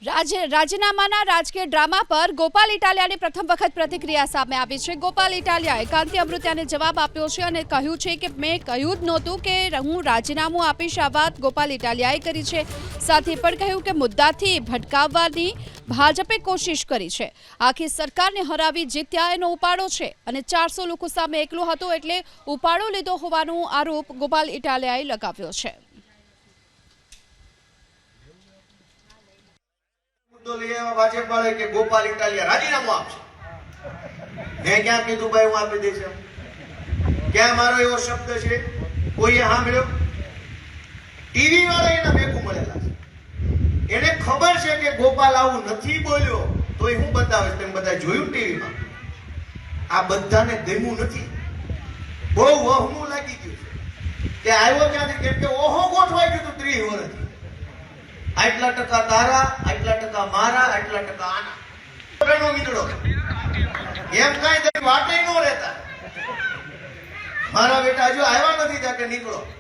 રાજીનામાના રાજકીય ડ્રામા પર ગોપાલ ઇટાલિયાની પ્રથમ વખત પ્રતિક્રિયા સામે આવી છે। ગોપાલ ઇટાલિયાએ કાંતિ અમૃતિયાને જવાબ આપ્યો છે અને કહ્યું છે કે મેં કહ્યું જ નહોતું કે હું રાજીનામું આપીશ। આ વાત ગોપાલ ઇટાલિયાએ કરી છે। સાથે પણ કહ્યું કે મુદ્દાથી ભટકાવવાની ભાજપે કોશિશ કરી છે। આખી સરકારને હરાવી જીત્યા એનો ઉપાડો છે અને 400 લોકો સામે એકલો હતો એટલે ઉપાડો લીધો હોવાનો આરોપ ગોપાલ ઇટાલિયાએ લગાવ્યો છે। भाजप वाले के गोपाल इटालिया राजीनामु आपसे मैं क्या कीधु भाई हूं आपी देश क्या मारो एवो शब्द छे कोई सांभळ्यो टीवी वाला एना बेकू मळेला छे एने खबर छे के गोपाल आवुं नथी बोल्यो तोय હું બતાવીશ તમે બધા જોયું ટીવી માં આ બધાને ગમ્યું નથી બહુ વહમું લાગી ગયું છે કે આવ્યો ક્યાંથી કેમ કે ઓહો ગોઠવાઈ ગયું 30 વર્ષથી आटला टका तारा आटला टका मारा आटला टका आना प्रणो मींदड़ो एम काई वाटे नो रहता मारा बेटा जो आया नहीं था के निकलो।